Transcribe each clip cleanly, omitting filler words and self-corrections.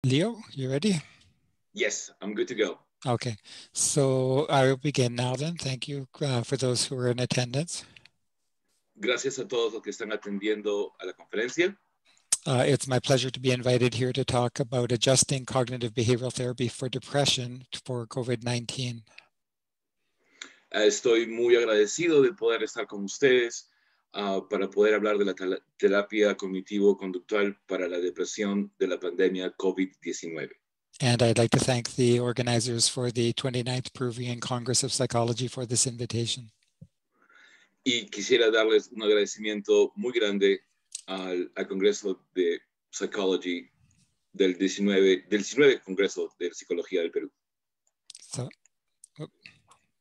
Leo, you ready? Yes, I'm good to go. Okay, so I will begin now then. Thank you for those who are in attendance. Gracias a todos los que están atendiendo a la conferencia. It's my pleasure to be invited here to talk about adjusting cognitive behavioral therapy for depression for COVID-19. Estoy muy agradecido de poder estar con ustedes para poder hablar de la terapia cognitivo-conductual para la depresión de la pandemia COVID-19. And I'd like to thank the organizers for the 29th Peruvian Congress of Psychology for this invitation. Y quisiera darles un agradecimiento muy grande al Congreso de Psychology del 19 Congreso de Psicología del Perú.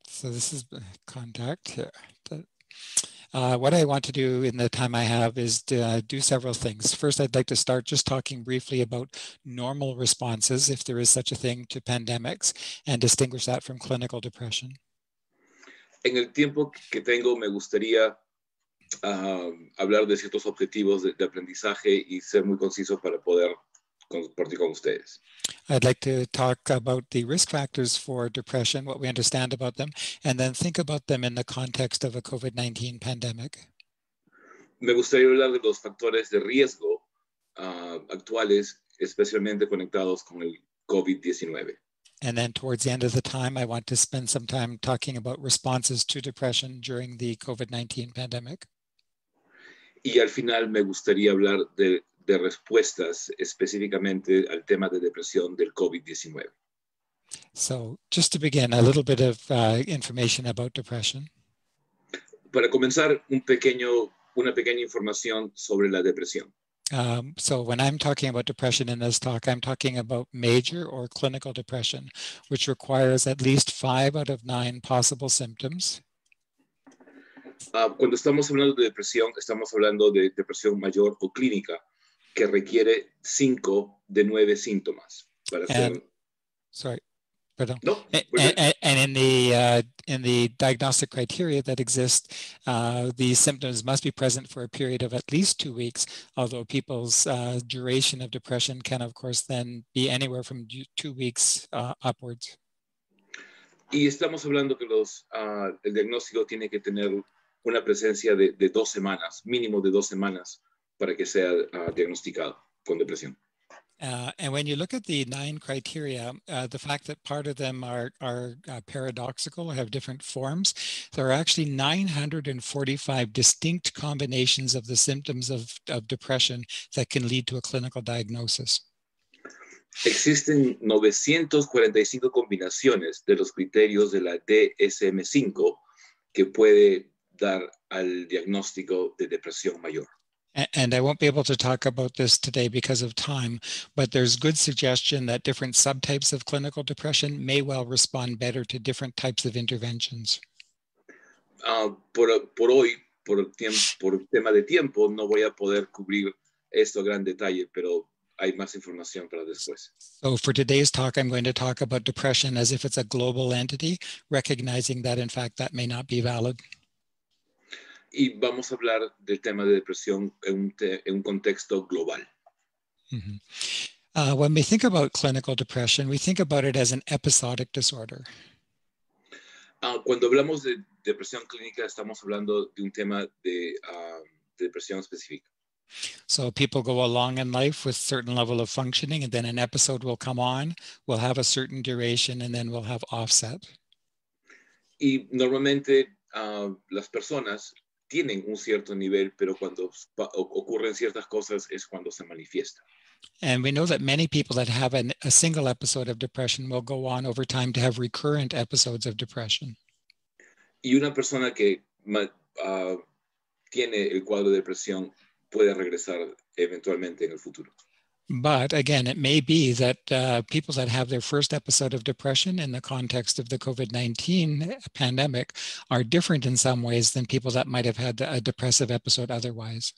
So this is contact here. What I want to do in the time I have is to do several things. First, I'd like to start just talking briefly about normal responses, if there is such a thing, to pandemics, and distinguish that from clinical depression. En el tiempo que tengo, me gustaría hablar de ciertos objetivos de aprendizaje y ser muy conciso para poder compartir con ustedes. I'd like to talk about the risk factors for depression, what we understand about them, and then think about them in the context of a COVID-19 pandemic. Me gustaría hablar de los factores de riesgo actuales, especialmente conectados con el COVID-19. And then towards the end of the time, I want to spend some time talking about responses to depression during the COVID-19 pandemic. Y al final me gustaría hablar de respuestas específicamente al tema de depresión del COVID-19. So just to begin, a little bit of information about depression. Para comenzar, una pequeña información sobre la depresión. So when I'm talking about depression in this talk, I'm talking about major or clinical depression, which requires at least 5 out of 9 possible symptoms. Cuando estamos hablando de depresión, estamos hablando de depresión mayor o clínica, que requiere 5 de 9 síntomas para ser. Sorry, pardon. No, and in the diagnostic criteria that exist, these symptoms must be present for a period of at least 2 weeks, although people's duration of depression can, of course, then be anywhere from 2 weeks upwards. Y estamos hablando que el diagnóstico tiene que tener una presencia de 2 semanas, mínimo de 2 semanas, para que sea diagnosticado con depresión. And when you look at the 9 criteria, the fact that part of them are paradoxical, have different forms, there are actually 945 distinct combinations of the symptoms of depression that can lead to a clinical diagnosis. Existen 945 combinaciones de los criterios de la DSM-5 que puede dar al diagnóstico de depresión mayor. And I won't be able to talk about this today because of time, but there's good suggestion that different subtypes of clinical depression may well respond better to different types of interventions. Por hoy, por el tema de tiempo, no voy a poder cubrir esto a gran detalle, pero hay más información para después. So for today's talk, I'm going to talk about depression as if it's a global entity, recognizing that, in fact, that may not be valid. Y vamos a hablar del tema de depresión en un contexto global. Mm-hmm. When we think about clinical depression, we think about it as an episodic disorder. Cuando hablamos de depresión clínica, estamos hablando de un tema de depresión específica. So people go along in life with certain level of functioning, and then an episode will come on, will have a certain duration, and then we'll have offset. Y normalmente las personas tienen un cierto nivel, pero cuando ocurren ciertas cosas es cuando se manifiesta. And we know that many people that have a single episode of depression will go on over time to have recurrent episodes of depression. Y una persona que tiene el cuadro de depresión puede regresar eventualmente en el futuro. But again, it may be that people that have their first episode of depression in the context of the COVID-19 pandemic are different in some ways than people that might have had a depressive episode otherwise.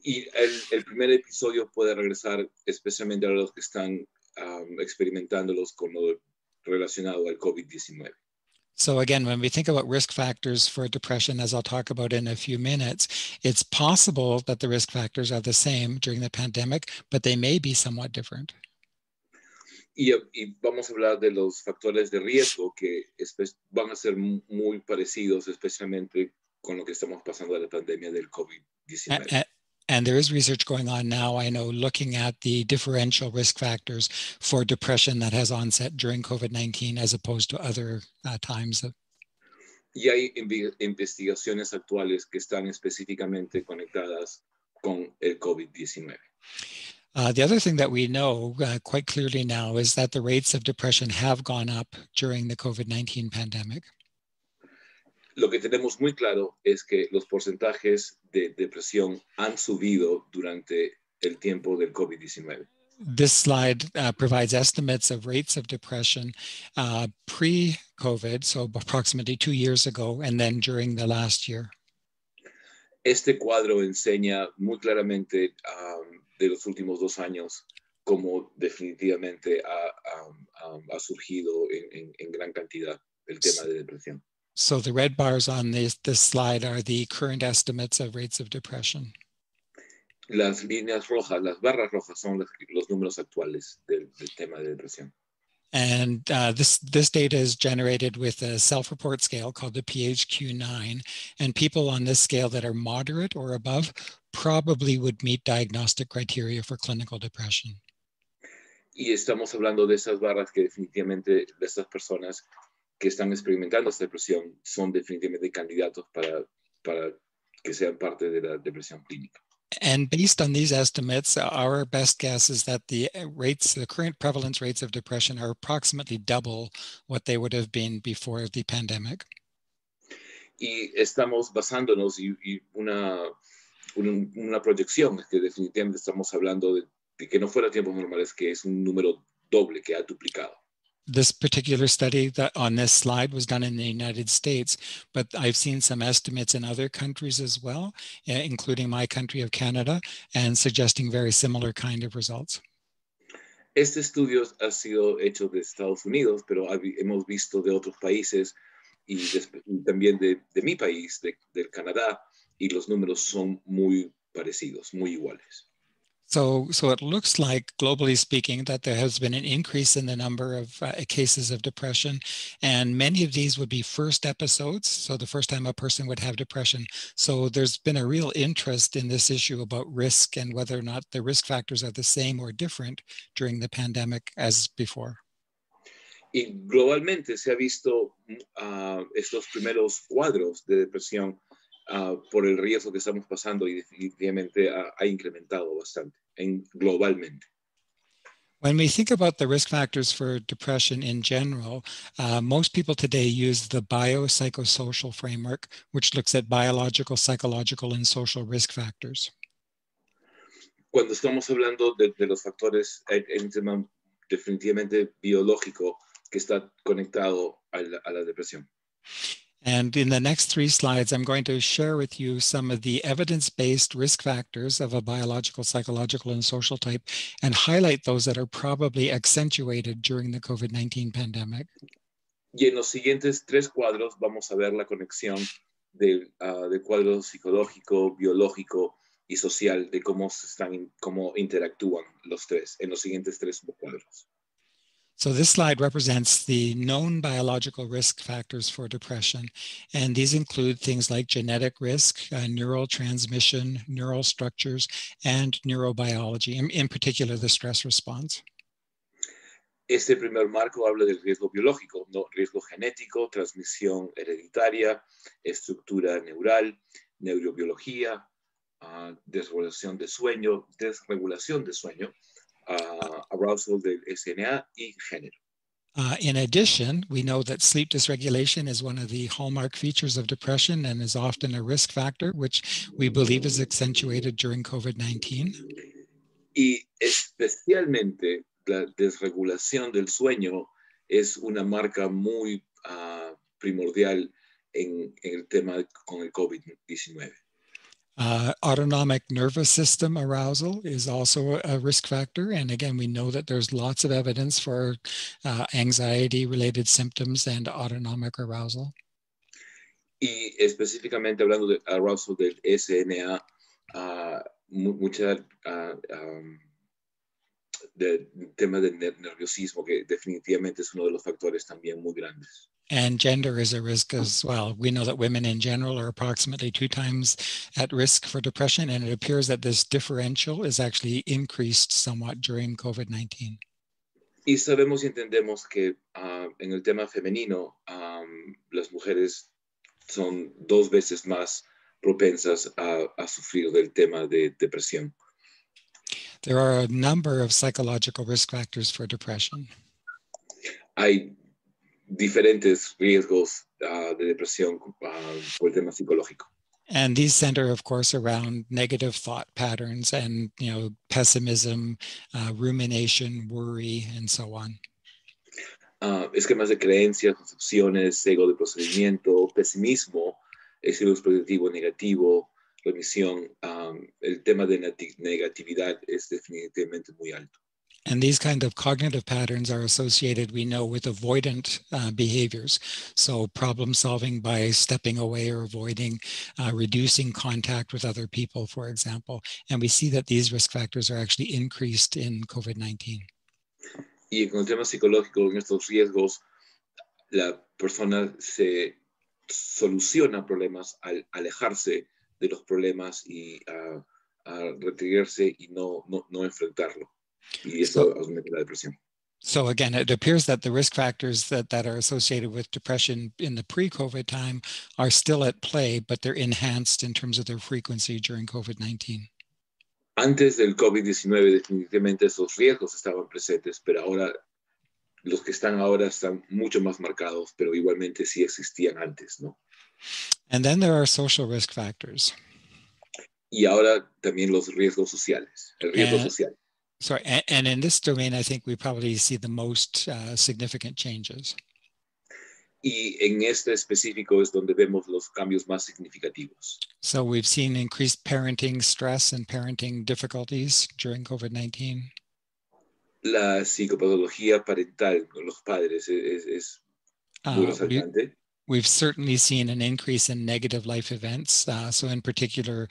Y el primer episodio puede regresar especialmente a los que están experimentándolos con lo relacionado al COVID-19. So again, when we think about risk factors for depression, as I'll talk about in a few minutes, it's possible that the risk factors are the same during the pandemic, but they may be somewhat different. Y vamos a hablar de los factores de riesgo que van a ser muy parecidos, especialmente con lo que estamos pasando de la pandemia del COVID-19. And there is research going on now, I know, looking at the differential risk factors for depression that has onset during COVID-19 as opposed to other times. Y hay investigaciones actuales que están específicamente conectadas con el COVID-19. The other thing that we know quite clearly now is that the rates of depression have gone up during the COVID-19 pandemic. Lo que tenemos muy claro es que los porcentajes de depresión han subido durante el tiempo del COVID-19. This slide provides estimates of rates of depression pre-COVID, so approximately 2 years ago, and then during the last year. Este cuadro enseña muy claramente de los últimos 2 años cómo definitivamente ha surgido en gran cantidad el tema de depresión. So the red bars on this slide are the current estimates of rates of depression. Las líneas rojas, las barras rojas son los números actuales del tema de depresión. And this data is generated with a self-report scale called the PHQ-9. And people on this scale that are moderate or above probably would meet diagnostic criteria for clinical depression. Y estamos hablando de esas barras que definitivamente, de estas personas que están experimentando esta depresión, son definitivamente candidatos para que sean parte de la depresión clínica. And based on these estimates, our best guess is that the current prevalence rates of depression are approximately double what they would have been before the pandemic. Y estamos basándonos y una proyección es que definitivamente estamos hablando de que no fuera tiempos normales, que es un número doble que ha duplicado. This particular study that on this slide was done in the United States, but I've seen some estimates in other countries as well, including my country of Canada, and suggesting very similar kind of results. Este estudio ha sido hecho de Estados Unidos, pero hemos visto de otros países y también de mi país, del Canadá, y los números son muy parecidos, muy iguales. So it looks like, globally speaking, that there has been an increase in the number of cases of depression, and many of these would be first episodes, so the first time a person would have depression. So there's been a real interest in this issue about risk and whether or not the risk factors are the same or different during the pandemic as before. Y globalmente se ha visto estos primeros cuadros de depresión por el riesgo que estamos pasando y definitivamente ha incrementado bastante globalmente. When we think about the risk factors for depression in general, most people today use the biopsychosocial framework, which looks at biological, psychological, and social risk factors. Cuando estamos hablando de los factores en un tema definitivamente biológico que está conectado a la depresión. And in the next 3 slides, I'm going to share with you some of the evidence-based risk factors of a biological, psychological, and social type, and highlight those that are probably accentuated during the COVID-19 pandemic. Y en los siguientes 3 cuadros vamos a ver la conexión del cuadro psicológico, biológico y social, de cómo interactúan los tres en los siguientes 3 cuadros. So this slide represents the known biological risk factors for depression. And these include things like genetic risk, neural transmission, neural structures, and neurobiology, in particular the stress response. Este primer marco habla del riesgo biológico, ¿no? Riesgo genético, transmisión hereditaria, estructura neural, neurobiología, desregulación de sueño, arousal del SNA y género. In addition, we know that sleep dysregulation is one of the hallmark features of depression and is often a risk factor, which we believe is accentuated during COVID-19. Y especialmente la desregulación del sueño es una marca muy primordial en el tema con el COVID-19. Autonomic nervous system arousal is also a risk factor. And again, we know that there's lots of evidence for anxiety-related symptoms and autonomic arousal. Y específicamente hablando de arousal del SNA, mucha del tema del nerviosismo, que definitivamente es uno de los factores también muy grandes. And gender is a risk as well. We know that women in general are approximately 2 times at risk for depression, and it appears that this differential is actually increased somewhat during COVID-19. Y sabemos y entendemos que en el tema femenino, las mujeres son 2 veces más propensas a sufrir del tema de depresión. There are a number of psychological risk factors for depression. Hay diferentes riesgos de depresión por el tema psicológico. And these center, of course, around negative thought patterns and, pessimism, rumination, worry, and so on. Esquemas de creencias, concepciones, ego de procedimiento, pesimismo, estilo expositivo negativo, remisión. El tema de negatividad es definitivamente muy alto. And these kind of cognitive patterns are associated, we know, with avoidant behaviors. So problem solving by stepping away or avoiding, reducing contact with other people, for example. And we see that these risk factors are actually increased in COVID-19. Y con el tema psicológico, en estos riesgos, la persona se soluciona problemas al alejarse de los problemas y a retirarse y no enfrentarlo. Y eso aumenta la depresión. So again, it appears that the risk factors that are associated with depression in the pre-COVID time are still at play, but they're enhanced in terms of their frequency during COVID-19. Antes del COVID-19, definitivamente esos riesgos estaban presentes, pero ahora los que están ahora están mucho más marcados, pero igualmente sí existían antes, ¿no? And then there are social risk factors. Y ahora también los riesgos sociales, el riesgo social. Sorry, and in this domain, I think we probably see the most significant changes. Y en este específico es donde vemos los cambios más significativos. So we've seen increased parenting stress and parenting difficulties during COVID-19. La psicopatología parental con los padres es muy resaltante. We've certainly seen an increase in negative life events. So in particular,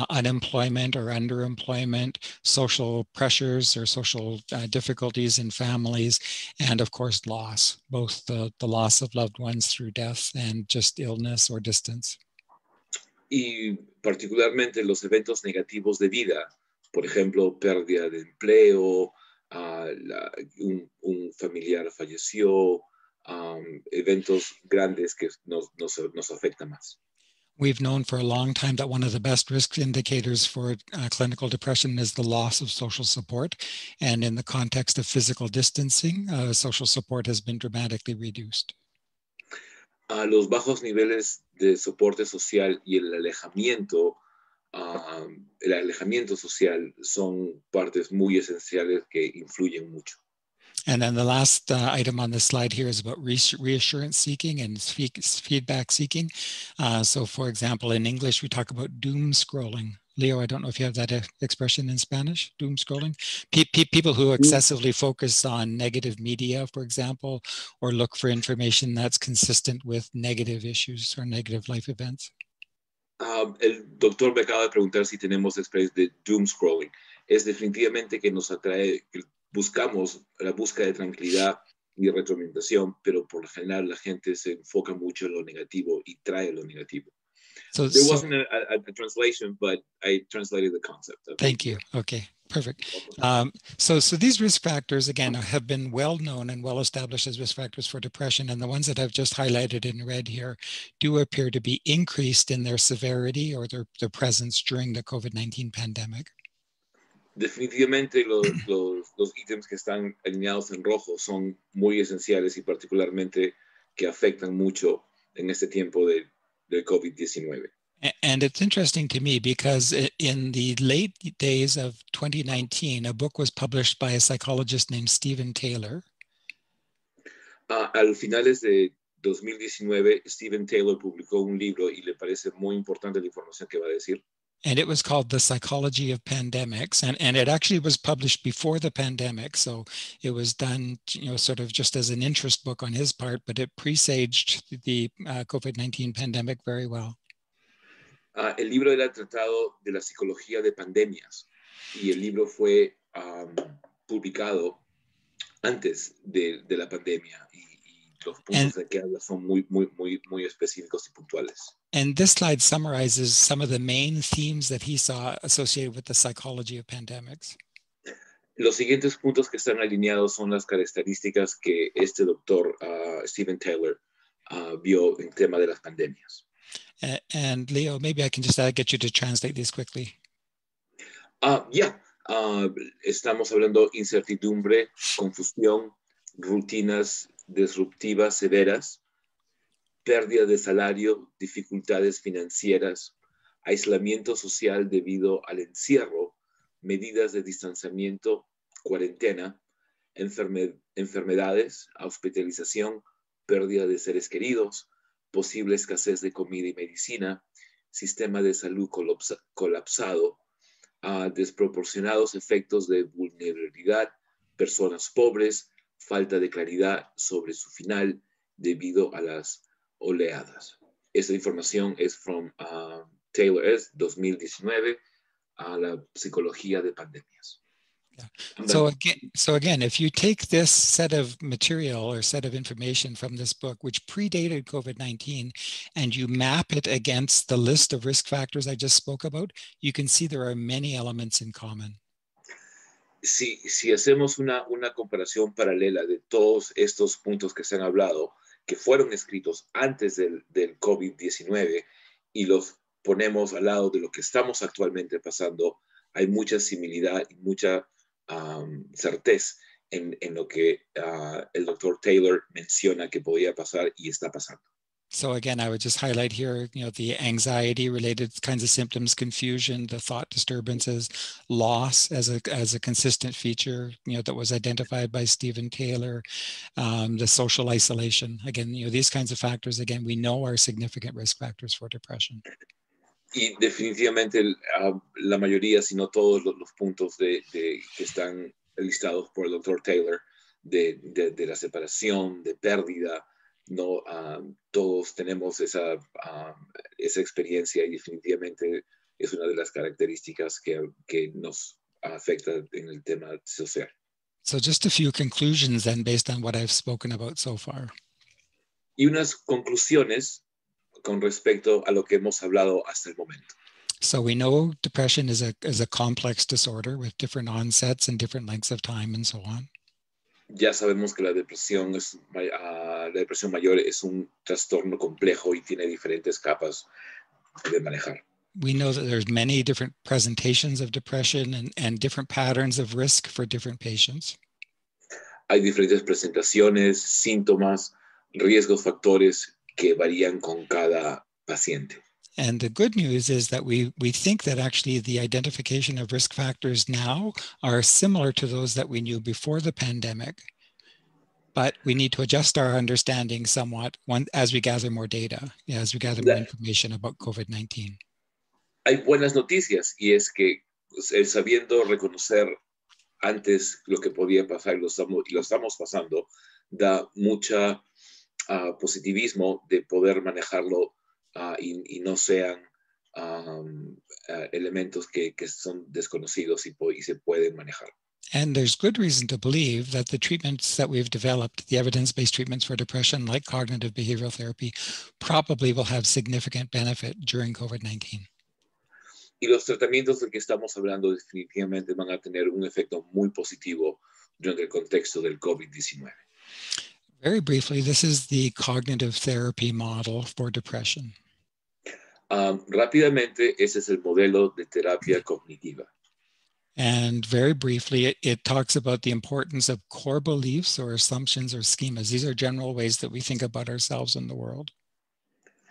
unemployment or underemployment, social pressures or social difficulties in families, and of course, loss, both the loss of loved ones through death and just illness or distance. Y particularmente los eventos negativos de vida, por ejemplo, pérdida de empleo, un familiar falleció, eventos grandes que nos afectan más. We've known for a long time that one of the best risk indicators for clinical depression is the loss of social support. And in the context of physical distancing, social support has been dramatically reduced. Los bajos niveles de soporte social y el alejamiento social son partes muy esenciales que influyen mucho. And then the last item on the slide here is about reassurance seeking and feedback seeking. So for example, in English, we talk about doom scrolling. Leo, I don't know if you have that expression in Spanish, doom scrolling. People who excessively focus on negative media, for example, or look for information that's consistent with negative issues or negative life events. El doctor me acaba de preguntar si tenemos experiencia de doom scrolling. Es definitivamente que nos atrae, que buscamos la búsqueda de tranquilidad y retroalimentación, pero por lo general la gente se enfoca mucho en lo negativo y trae lo negativo. There wasn't a translation, but I translated the concept. Thank you. Okay, perfect. So these risk factors, again, have been well known and well established as risk factors for depression. And the ones that I've just highlighted in red here do appear to be increased in their severity or their presence during the COVID-19 pandemic. Definitivamente los ítems que están alineados en rojo son muy esenciales y particularmente que afectan mucho en este tiempo del COVID-19. And it's interesting to me because in the late days of 2019, a book was published by a psychologist named Stephen Taylor. Al finales de 2019, Stephen Taylor publicó un libro y le parece muy importante la información que va a decir. And it was called The Psychology of Pandemics. And it actually was published before the pandemic. So it was done, sort of just as an interest book on his part, but it presaged the COVID-19 pandemic very well. El libro era tratado de la psicología de pandemias y el libro fue publicado antes de la pandemia y los And, puntos de que habla son muy específicos y puntuales. and this slide summarizes some of the main themes that he saw associated with the psychology of pandemics. Los siguientes puntos que están alineados son las características que este doctor Stephen Taylor vio en tema de las pandemias. And Leo, maybe I can just get you to translate these quickly. Estamos hablando incertidumbre, confusión, rutinas disruptivas severas, pérdida de salario, dificultades financieras, aislamiento social debido al encierro, medidas de distanciamiento, cuarentena, enfermedades, hospitalización, pérdida de seres queridos, posible escasez de comida y medicina, sistema de salud colapsado, desproporcionados efectos de vulnerabilidad, personas pobres, falta de claridad sobre su final debido a las oleadas. Esta información es from Taylor S. 2019 a la psicología de pandemias. Yeah. So again, if you take this set of material or set of information from this book, which predated COVID-19, and you map it against the list of risk factors I just spoke about, you can see there are many elements in common. Si hacemos una comparación paralela de todos estos puntos que se han hablado, que fueron escritos antes del COVID-19 y los ponemos al lado de lo que estamos actualmente pasando, hay mucha similitud y mucha certeza en lo que el doctor Taylor menciona que podía pasar y está pasando. So again, I would just highlight here, the anxiety-related kinds of symptoms, confusion, the thought disturbances, loss as a consistent feature, that was identified by Stephen Taylor, the social isolation. Again, these kinds of factors, again, we know are significant risk factors for depression. Y definitivamente la mayoría, si no todos los puntos que están listados por el doctor Taylor, de la separación, de pérdida, no todos tenemos esa experiencia y definitivamente es una de las características que nos afecta en el tema social. So just a few conclusions then based on what I've spoken about so far. Y unas conclusiones con respecto a lo que hemos hablado hasta el momento. So we know depression is a complex disorder with different onsets and different lengths of time and so on. Ya sabemos que la depresión mayor es un trastorno complejo y tiene diferentes capas de manejar. We know that there's many different presentations of depression and different patterns of risk for different patients. Hay diferentes presentaciones, síntomas, riesgos, factores que varían con cada paciente. And the good news is that we think that actually the identification of risk factors now are similar to those that we knew before the pandemic, but we need to adjust our understanding somewhat as we gather more data, as we gather more information about COVID-19. Hay buenas noticias y es que sabiendo reconocer antes lo que podía pasar y lo estamos pasando, da mucha positivismo de poder manejarlo y no sean elementos que son desconocidos y se pueden manejar. And there's good reason to believe that the treatments that we've developed, the evidence-based treatments for depression, like cognitive behavioral therapy, probably will have significant benefit during COVID-19. Y los tratamientos de que estamos hablando definitivamente van a tener un efecto muy positivo durante el contexto del COVID-19. Very briefly, this is the cognitive therapy model for depression. Rápidamente, ese es el modelo de terapia cognitiva. And very briefly, it talks about the importance of core beliefs or assumptions or schemas. These are general ways that we think about ourselves in the world.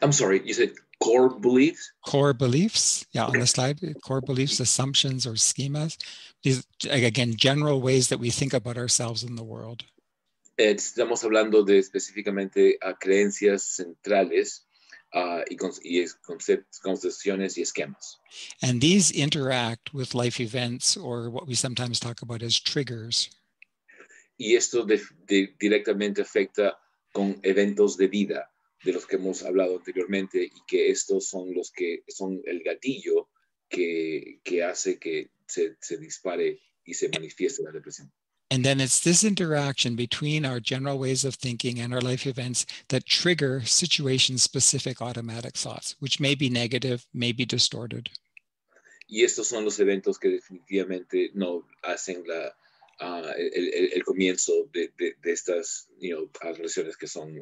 I'm sorry, you said core beliefs? Core beliefs, yeah, on the slide, core beliefs, assumptions, or schemas. These, again, general ways that we think about ourselves in the world. Estamos hablando de específicamente creencias centrales y concepciones y esquemas. And these interact with life events, or what we sometimes talk about as triggers. Y esto directamente afecta con eventos de vida, de los que hemos hablado anteriormente, y que estos son los que son el gatillo que hace que se dispare y se manifieste la depresión. And then it's this interaction between our general ways of thinking and our life events that trigger situation-specific automatic thoughts, which may be negative, may be distorted. Y estos son los eventos que definitivamente no hacen el comienzo de estas relaciones que son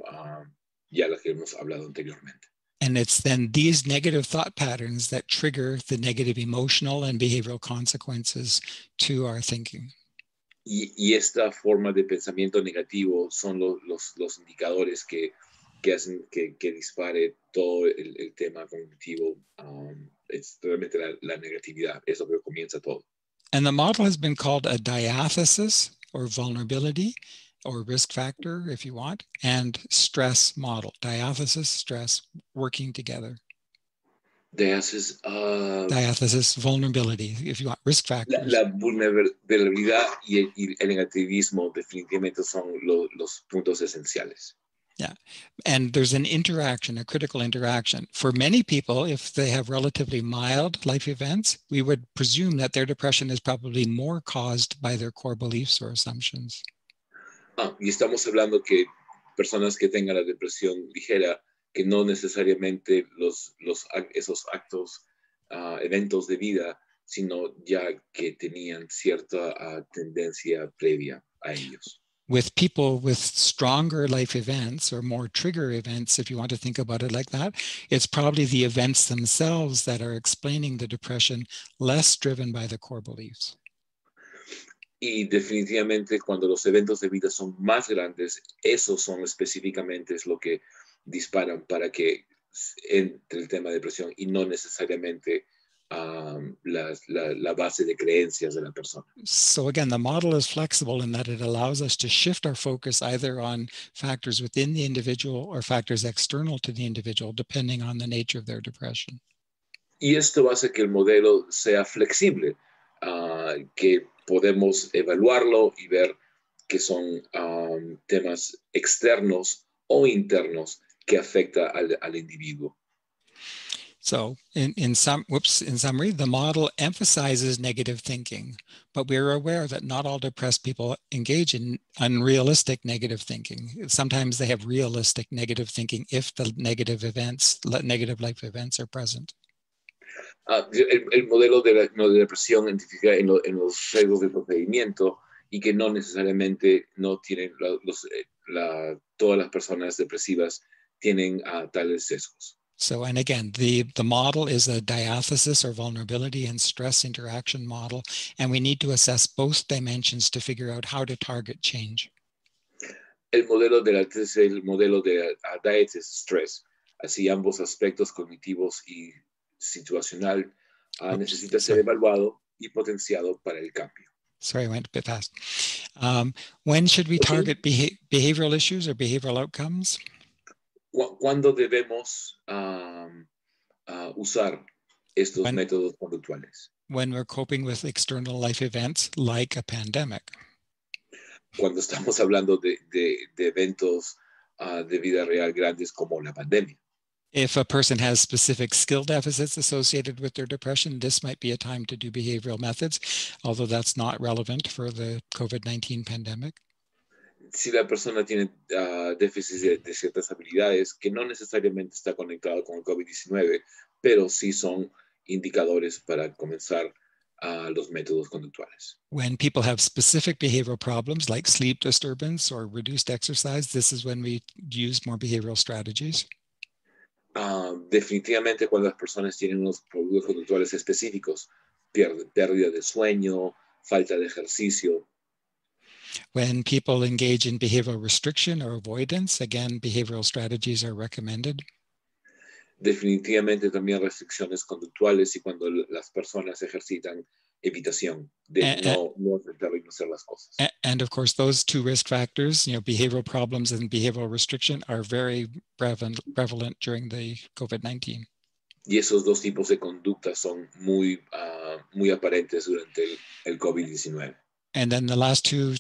ya las que hemos hablado anteriormente. And it's then these negative thought patterns that trigger the negative emotional and behavioral consequences to our thinking. Y esta forma de pensamiento negativo son los indicadores que hacen que dispare todo el tema cognitivo. Es realmente la negatividad, es lo que comienza todo. And the model has been called a diathesis or vulnerability or risk factor, if you want, and stress model. Diathesis, stress, working together. Diathesis, Diathesis, vulnerability, if you want, risk factors. La vulnerabilidad y el negativismo definitivamente son los puntos esenciales. Yeah, and there's an interaction, a critical interaction. For many people, if they have relatively mild life events, we would presume that their depression is probably more caused by their core beliefs or assumptions. Y estamos hablando que personas que tengan la depresión ligera, que no necesariamente esos actos, eventos de vida, sino ya que tenían cierta tendencia previa a ellos. With people with stronger life events or more trigger events, if you want to think about it like that, it's probably the events themselves that are explaining the depression, less driven by the core beliefs. Y definitivamente cuando los eventos de vida son más grandes, esos son específicamente lo que disparan para que entre el tema de depresión y no necesariamente la base de creencias de la persona. So again, the model is flexible in that it allows us to shift our focus either on factors within the individual or factors external to the individual, depending on the nature of their depression. Y esto hace que el modelo sea flexible, que podemos evaluarlo y ver que son temas externos o internos que afecta al individuo. So in summary, the model emphasizes negative thinking, but we're aware that not all depressed people engage in unrealistic negative thinking. Sometimes they have realistic negative thinking if the negative life events are present. El modelo de depresión identifica en los sesgos del procedimiento y que no necesariamente no tienen todas las personas depresivas tienen tales sesgos. So, and again, the model is a diathesis or vulnerability and stress interaction model, and we need to assess both dimensions to figure out how to target change. El modelo de diathesis stress, así ambos aspectos cognitivos y situacional, necesita ser evaluado y potenciado para el cambio. Sorry, I went a bit fast. When should we target behavioral issues or behavioral outcomes? ¿Cuándo debemos usar estos métodos conductuales? When we're coping with external life events like a pandemic. Cuando estamos hablando de eventos de vida real grandes como la pandemia. If a person has specific skill deficits associated with their depression, this might be a time to do behavioral methods, although that's not relevant for the COVID-19 pandemic. Si la persona tiene déficits de ciertas habilidades que no necesariamente está conectado con el COVID-19, pero sí son indicadores para comenzar los métodos conductuales. When people have specific behavioral problems like sleep disturbance or reduced exercise, this is when we use more behavioral strategies. Definitivamente cuando las personas tienen unos problemas conductuales específicos, pérdida de sueño, falta de ejercicio. When people engage in behavioral restriction or avoidance, again, behavioral strategies are recommended. Definitivamente también restricciones conductuales y cuando las personas ejercitan evitación de no afectar y no hacer las cosas. And of course, those two risk factors, behavioral problems and behavioral restriction are very prevalent during the COVID-19. Y esos dos tipos de conductas son muy aparentes durante el COVID-19. And then the last two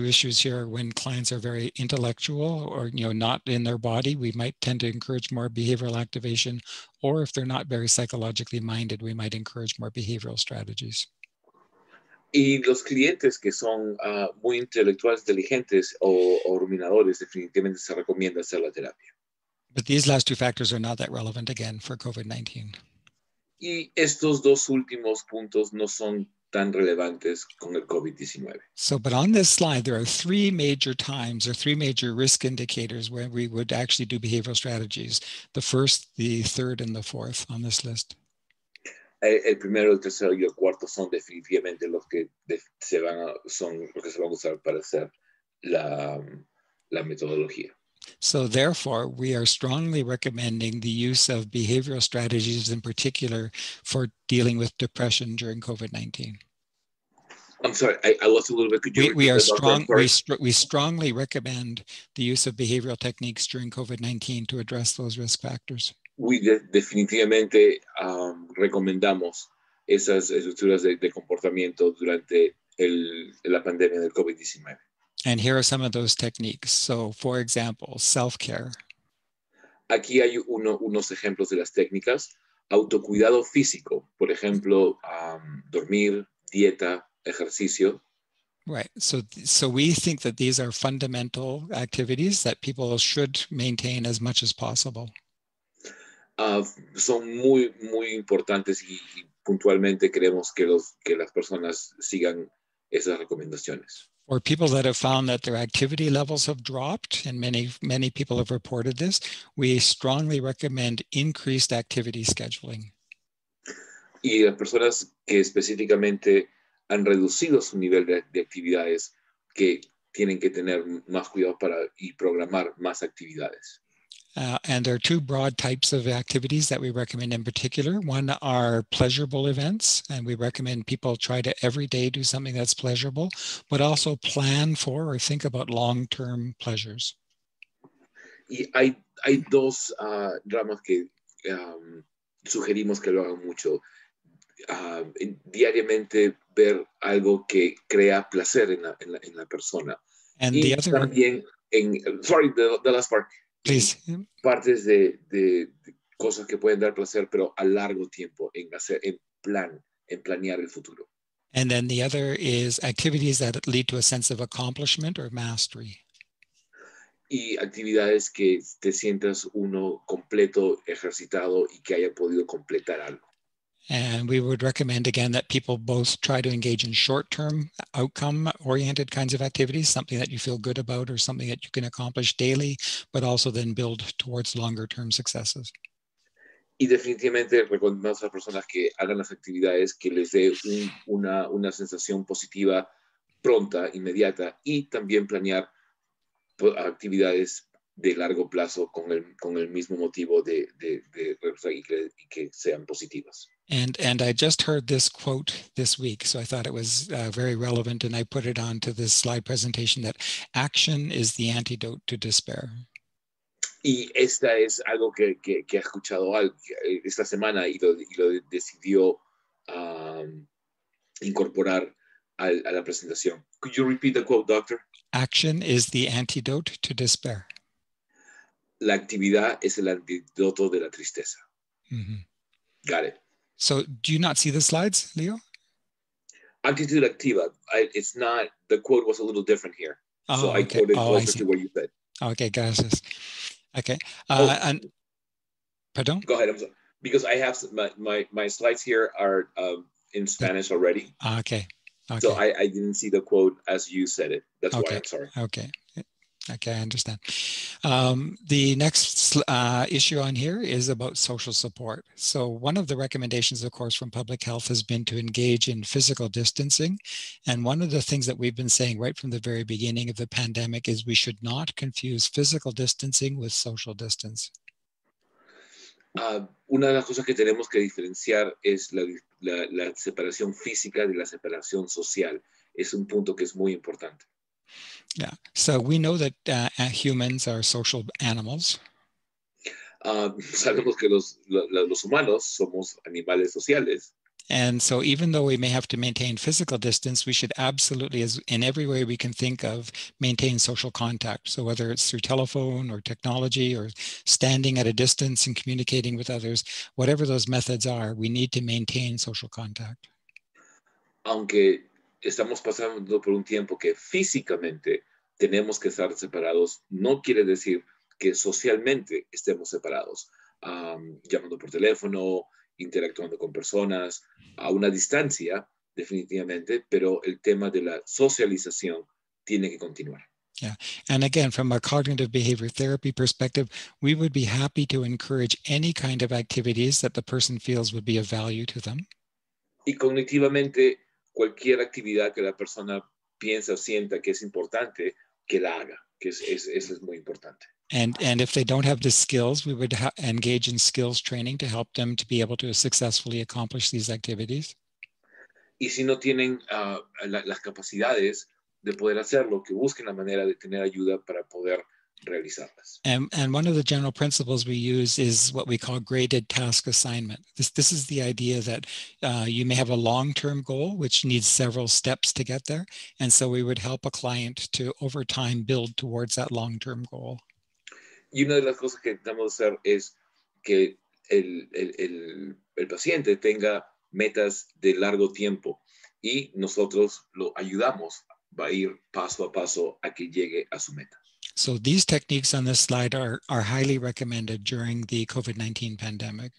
issues here are when clients are very intellectual or not in their body, we might tend to encourage more behavioral activation, or if they're not very psychologically minded, we might encourage more behavioral strategies. Y los clientes que son muy intelectuales, inteligentes o ruminadores, definitivamente se recomienda hacer la terapia. But these last two factors are not that relevant again for COVID-19. Y estos dos últimos puntos no son tan relevantes con el COVID-19. So, but on this slide, there are three major times or three major risk indicators where we would actually do behavioral strategies. The first, the third, and the fourth on this list. El primero, el tercero y el cuarto son definitivamente los que son los que se van a usar para hacer la metodología. So therefore, we are strongly recommending the use of behavioral strategies in particular for dealing with depression during COVID-19. I'm sorry, I lost a little bit. Could you repeat that, we strongly recommend the use of behavioral techniques during COVID-19 to address those risk factors. Definitivamente recomendamos esas estructuras de comportamiento durante la pandemia del COVID-19. And here are some of those techniques. So, for example, self-care. Aquí hay unos ejemplos de las técnicas. Autocuidado físico, por ejemplo, dormir, dieta, ejercicio. Right. So we think that these are fundamental activities that people should maintain as much as possible. Son muy, muy importantes y puntualmente queremos que las personas sigan esas recomendaciones. Or people that have found that their activity levels have dropped, and many people have reported this, we strongly recommend increased activity scheduling. Y las personas que específicamente han reducido su nivel de actividades, que tienen que tener más cuidado y programar más actividades. And there are two broad types of activities that we recommend in particular. One are pleasurable events, and we recommend people try to every day do something that's pleasurable, but also plan for or think about long-term pleasures. Y hay dos ramas que sugerimos que lo hagan mucho. Diariamente ver algo que crea placer en la persona. And y the other también the last part. Please. Partes de cosas que pueden dar placer, pero a largo tiempo, en planear el futuro. And then the other is activities that lead to a sense of accomplishment or mastery. Y actividades que te sientas uno completo, ejercitado y que haya podido completar algo. And we would recommend, again, that people both try to engage in short-term outcome-oriented kinds of activities, something that you feel good about or something that you can accomplish daily, but also then build towards longer-term successes. Y definitivamente recomendamos a las personas que hagan las actividades que les dé una sensación positiva pronta, inmediata, y también planear actividades de largo plazo con el mismo motivo de y que sean positivas. And I just heard this quote this week, so I thought it was very relevant, and I put it onto this slide presentation, that action is the antidote to despair. Y esta es algo que ha escuchado esta semana y lo decidió incorporar a la presentación. Could you repeat the quote, doctor? Action is the antidote to despair. La actividad es el antídoto de la tristeza. Mm-hmm. Got it. So do you not see the slides, Leo? Actitud activa. It's not, the quote was a little different here. So I quoted closer to what you said. Okay, gracias. Okay. And pardon? Go ahead. I'm sorry. Because I have my slides here are in Spanish already. Okay. So I didn't see the quote as you said it. That's why I'm sorry. Okay. Okay, I understand. The next issue on here is about social support. So one of the recommendations, of course, from public health has been to engage in physical distancing. And one of the things that we've been saying right from the very beginning of the pandemic is we should not confuse physical distancing with social distance. Una de las cosas que tenemos que diferenciar es la separación física de la separación social. Es un punto que es muy importante. Yeah, so we know that humans are social animals. Sabemos que los humanos somos animales sociales. And so even though we may have to maintain physical distance, we should absolutely, as in every way we can think of, maintain social contact. So whether it's through telephone or technology or standing at a distance and communicating with others, whatever those methods are, we need to maintain social contact. Aunque estamos pasando por un tiempo que físicamente tenemos que estar separados, no quiere decir que socialmente estemos separados, llamando por teléfono, interactuando con personas a una distancia, definitivamente, pero el tema de la socialización tiene que continuar. Yeah. And again, from a cognitive behavior therapy perspective, we would be happy to encourage any kind of activities that the person feels would be of value to them. Y cognitivamente, cualquier actividad que la persona piensa o sienta que es importante, que la haga, que eso es muy importante. And if they don't have the skills, we would engage in skills training to help them to be able to successfully accomplish these activities. Y si no tienen las capacidades de poder hacerlo, que busquen la manera de tener ayuda para poder realizarlas. And one of the general principles we use is what we call graded task assignment. This is the idea that you may have a long-term goal, which needs several steps to get there. And so we would help a client to, over time, build towards that long-term goal. Y una de las cosas que intentamos hacer es que el paciente tenga metas de largo tiempo y nosotros lo ayudamos a ir paso a paso a que llegue a su meta. So these techniques on this slide are highly recommended during the COVID-19 pandemic.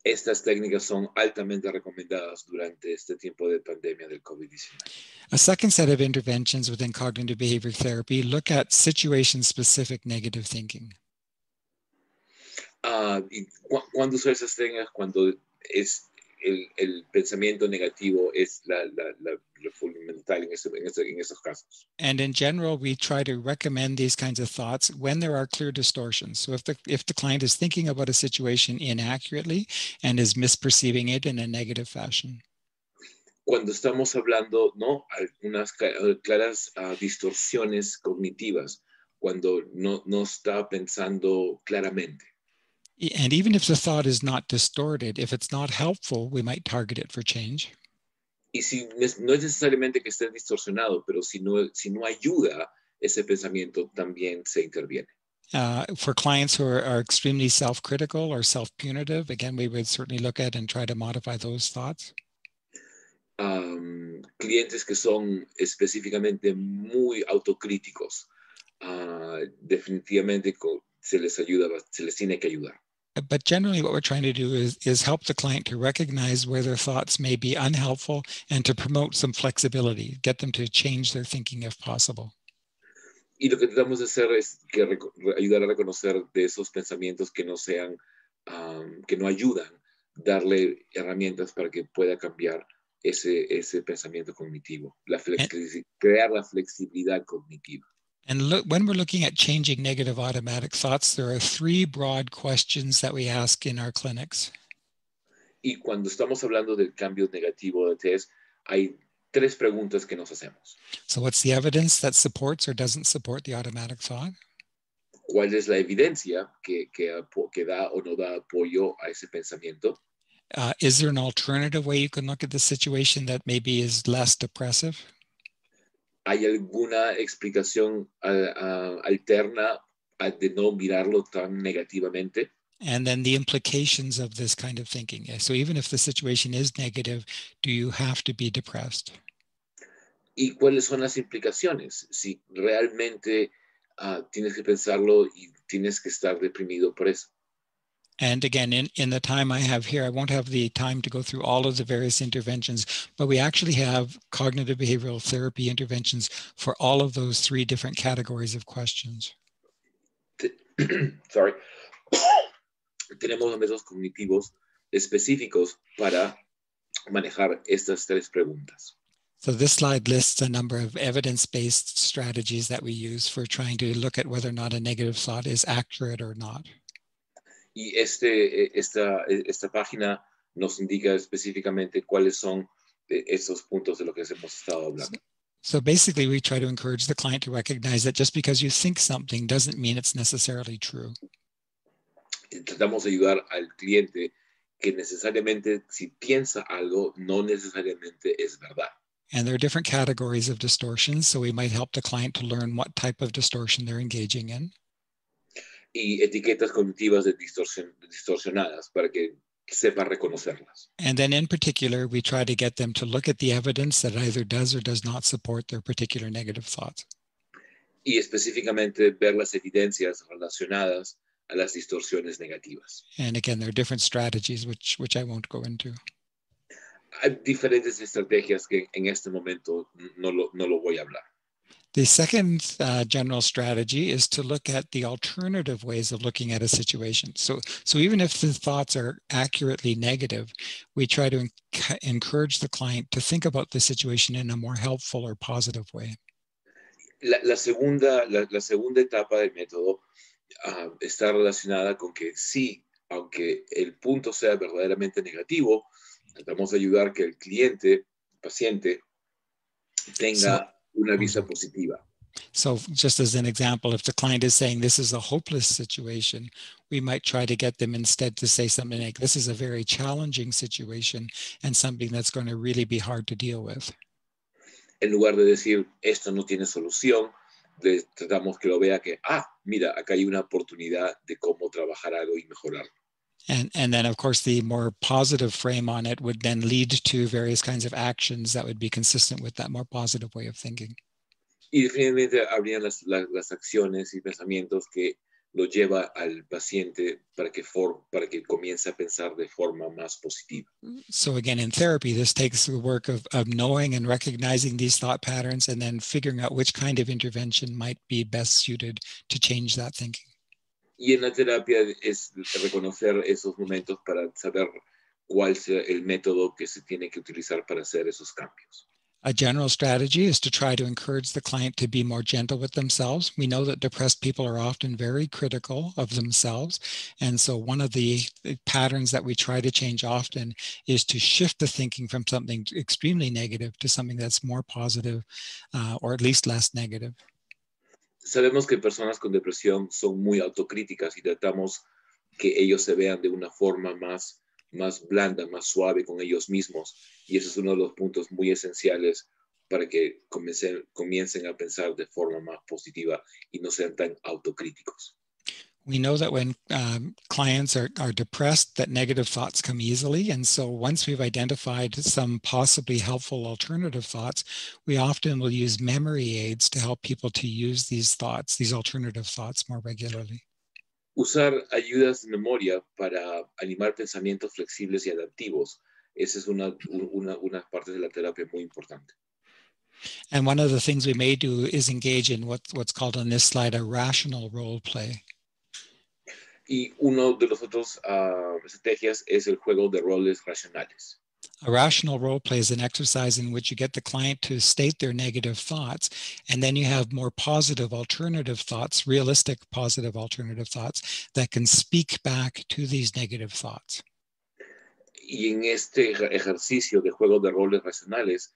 Estas técnicas son altamente recomendadas durante este tiempo de pandemia del COVID-19. A second set of interventions within cognitive behavior therapy look at situation-specific negative thinking. Y cuando usar esas técnicas, cuando es el pensamiento negativo es la fundamental en esos casos. And in general, we try to recommend these kinds of thoughts when there are clear distortions. So if the client is thinking about a situation inaccurately and is misperceiving it in a negative fashion. Cuando estamos hablando, ¿no? Algunas claras distorsiones cognitivas, cuando no está pensando claramente. And even if the thought is not distorted, if it's not helpful, we might target it for change. Y si no es necesariamente que esté distorsionado, pero si no ayuda, ese pensamiento también se interviene. For clients who are extremely self-critical or self-punitive, again, we would certainly look at and try to modify those thoughts. Clientes que son específicamente muy autocríticos, definitivamente se les tiene que ayudar. But generally what we're trying to do is help the client to recognize where their thoughts may be unhelpful and to promote some flexibility, get them to change their thinking if possible. Y lo que tratamos de hacer es ayudar a reconocer de esos pensamientos que no sean, que no ayudan, darle herramientas para que pueda cambiar ese pensamiento cognitivo, crear la flexibilidad cognitiva. And when we're looking at changing negative automatic thoughts, there are three broad questions that we ask in our clinics. Y cuando estamos hablando del cambio negativo de test, hay tres preguntas que nos hacemos. So what's the evidence that supports or doesn't support the automatic thought? ¿Cuál es la evidencia que da o no da apoyo a ese pensamiento? Is there an alternative way you can look at the situation that maybe is less depressive? ¿Hay alguna explicación alterna de no mirarlo tan negativamente? And then the implications of this kind of thinking. So even if the situation is negative, do you have to be depressed? ¿Y cuáles son las implicaciones? Si realmente tienes que pensarlo y tienes que estar deprimido por eso. And again, in the time I have here, I won't have the time to go through all of the various interventions, but we actually have cognitive behavioral therapy interventions for all of those three different categories of questions. Sorry. Tenemos métodos cognitivos específicos para manejar estas tres preguntas. So this slide lists a number of evidence-based strategies that we use for trying to look at whether or not a negative thought is accurate or not. Y esta página nos indica específicamente cuáles son esos puntos de lo que hemos estado hablando. So basically, we try to encourage the client to recognize that just because you think something doesn't mean it's necessarily true. Tratamos de ayudar al cliente que necesariamente si piensa algo, no necesariamente es verdad. And there are different categories of distortions, so we might help the client to learn what type of distortion they're engaging in. Y etiquetas cognitivas distorsionadas para que sepa reconocerlas. And then in particular, we try to get them to look at the evidence that either does or does not support their particular negative thoughts. Y específicamente ver las evidencias relacionadas a las distorsiones negativas. And again, there are different strategies, which I won't go into. Hay diferentes estrategias que en este momento no lo voy a hablar. The second general strategy is to look at the alternative ways of looking at a situation. So even if the thoughts are accurately negative, we try to encourage the client to think about the situation in a more helpful or positive way. La segunda etapa del método está relacionada con que sí, aunque el punto sea verdaderamente negativo, tratamos de ayudar que el cliente, el paciente, tenga una vista positiva. So just as an example, if the client is saying this is a hopeless situation, we might try to get them instead to say something like, this is a very challenging situation and something that's going to really be hard to deal with. En lugar de decir, esto no tiene solución, tratamos que lo vea que, mira, acá hay una oportunidad de cómo trabajar algo y mejorarlo. And then, of course, the more positive frame on it would then lead to various kinds of actions that would be consistent with that more positive way of thinking. Y definitivamente habrían las acciones y pensamientos que lo lleva al paciente para que comience a pensar de forma más positiva. So again, in therapy, this takes the work of knowing and recognizing these thought patterns and then figuring out which kind of intervention might be best suited to change that thinking. Y en la terapia es reconocer esos momentos para saber cuál sea el método que se tiene que utilizar para hacer esos cambios. A general strategy is to try to encourage the client to be more gentle with themselves. We know that depressed people are often very critical of themselves. And so one of the patterns that we try to change often is to shift the thinking from something extremely negative to something that's more positive, or at least less negative. Sabemos que personas con depresión son muy autocríticas y tratamos que ellos se vean de una forma más blanda, más suave con ellos mismos. Y ese es uno de los puntos muy esenciales para que comiencen a pensar de forma más positiva y no sean tan autocríticos. We know that when clients are depressed, that negative thoughts come easily. And so once we've identified some possibly helpful alternative thoughts, we often will use memory aids to help people to use these thoughts, these alternative thoughts, more regularly. Usar ayudas de memoria para animar pensamientos flexibles y adaptivos. Esa es una parte de la terapia muy importante. And one of the things we may do is engage in what's called on this slide a rational role play. Y uno de los otros estrategias es el juego de roles racionales. A rational role play is an exercise in which you get the client to state their negative thoughts, and then you have more positive alternative thoughts, realistic positive alternative thoughts that can speak back to these negative thoughts. Y en este ejercicio de juego de roles racionales,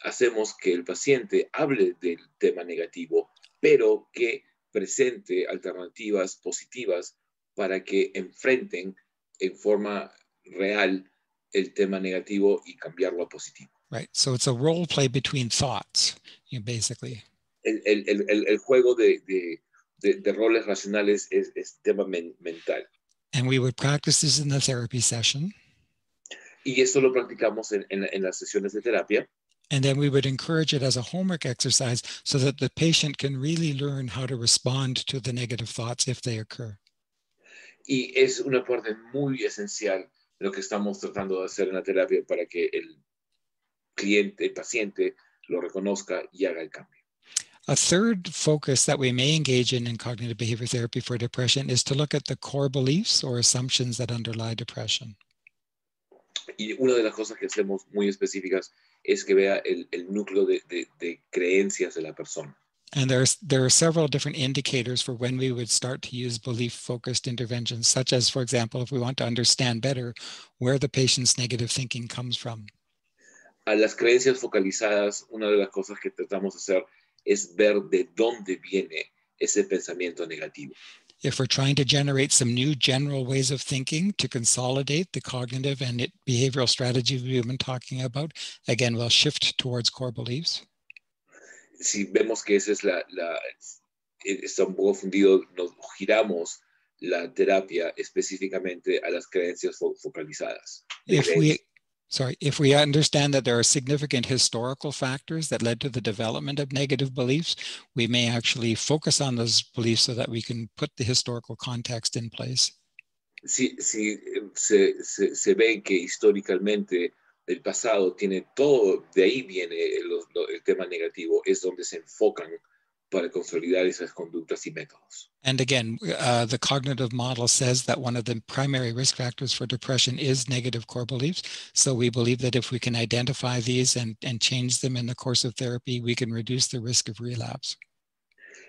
hacemos que el paciente hable del tema negativo, pero que presente alternativas positivas para que enfrenten en forma real el tema negativo y cambiarlo a positivo. Right. So it's a role play between thoughts, basically. El juego de roles racionales es tema mental. And we would practice this in the therapy session. Y esto lo practicamos en las sesiones de terapia. And then we would encourage it as a homework exercise so that the patient can really learn how to respond to the negative thoughts if they occur. Y es una parte muy esencial de lo que estamos tratando de hacer en la terapia para que el cliente, el paciente, lo reconozca y haga el cambio. A third focus that we may engage in cognitive behavior therapy for depression is to look at the core beliefs or assumptions that underlie depression. Y una de las cosas que hacemos muy específicas es que vea el núcleo de creencias de la persona. And there are several different indicators for when we would start to use belief-focused interventions, such as, for example, if we want to understand better where the patient's negative thinking comes from. A las creencias focalizadas, una de las cosas que tratamos de hacer es ver de dónde viene ese pensamiento negativo. If we're trying to generate some new general ways of thinking to consolidate the cognitive and behavioral strategies we've been talking about, again, we'll shift towards core beliefs. Si vemos que esa es está un poco fundido, nos giramos la terapia específicamente a las creencias focalizadas. If we understand that there are significant historical factors that led to the development of negative beliefs, we may actually focus on those beliefs so that we can put the historical context in place. Si se ve que históricamente el pasado tiene todo, de ahí viene el tema negativo, es donde se enfocan para consolidar esas conductas y métodos. And again, the cognitive model says that one of the primary risk factors for depression is negative core beliefs. So we believe that if we can identify these and change them in the course of therapy, we can reduce the risk of relapse.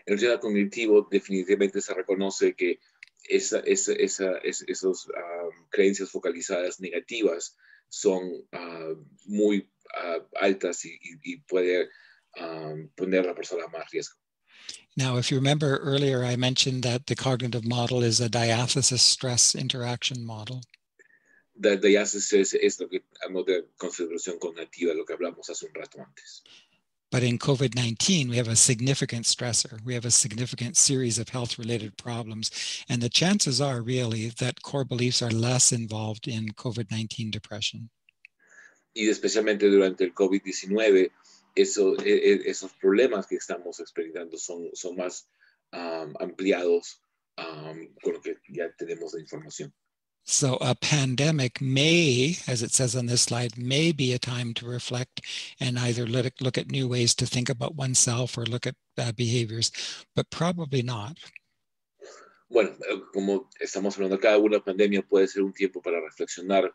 En el tema cognitivo definitivamente se reconoce que esas creencias focalizadas negativas son muy altas y puede poner a la persona a más riesgo. Now, if you remember earlier, I mentioned that the cognitive model is a diathesis stress interaction model. Diathesis es lo que hablamos de consideración cognitiva, lo que hablamos hace un rato antes. But in COVID-19, we have a significant stressor. We have a significant series of health-related problems. And the chances are really that core beliefs are less involved in COVID-19 depression. Y especialmente durante el COVID-19, esos problemas que estamos experimentando son más ampliados con lo que ya tenemos de información. So a pandemic may, as it says on this slide, may be a time to reflect and either look at new ways to think about oneself or look at behaviors, but probably not. Bueno, como estamos hablando acá, una pandemia puede ser un tiempo para reflexionar,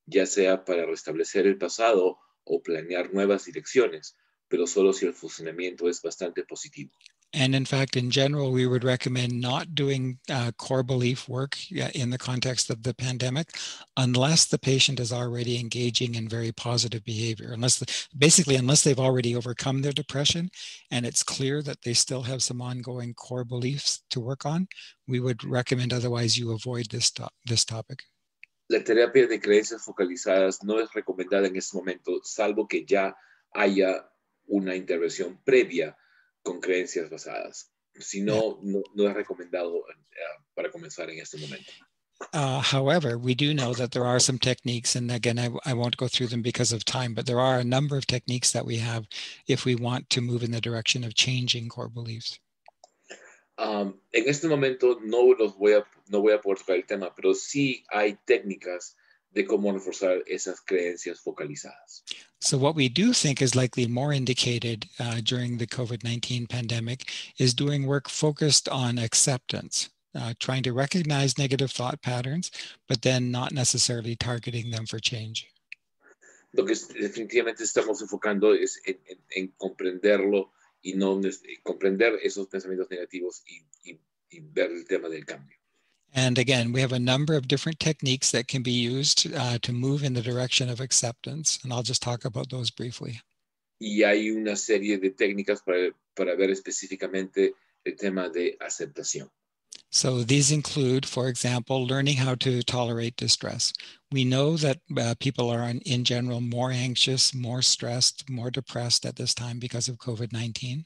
ya sea para restablecer el pasado o planear nuevas direcciones, pero solo si el funcionamiento es bastante positivo. And in fact, in general, we would recommend not doing core belief work in the context of the pandemic, unless the patient is already engaging in very positive behavior, unless they've already overcome their depression and it's clear that they still have some ongoing core beliefs to work on, we would recommend otherwise you avoid this topic. La terapia de creencias focalizadas no es recomendada en este momento, salvo que ya haya una intervención previa con creencias basadas. Si no, no es recomendado para comenzar en este momento. However, we do know that there are some techniques, and again, I won't go through them because of time, but there are a number of techniques that we have if we want to move in the direction of changing core beliefs. En este momento no voy a poder tocar el tema, pero sí hay técnicas de cómo reforzar esas creencias focalizadas. So what we do think is likely more indicated during the COVID-19 pandemic is doing work focused on acceptance, trying to recognize negative thought patterns, but then not necessarily targeting them for change. Lo que definitivamente estamos enfocando es en comprenderlo y no comprender esos pensamientos negativos y ver el tema del cambio. And again, we have a number of different techniques that can be used to move in the direction of acceptance. And I'll just talk about those briefly. Y hay una serie de técnicas para ver específicamente el tema de aceptación. So these include, for example, learning how to tolerate distress. We know that people are in general more anxious, more stressed, more depressed at this time because of COVID-19.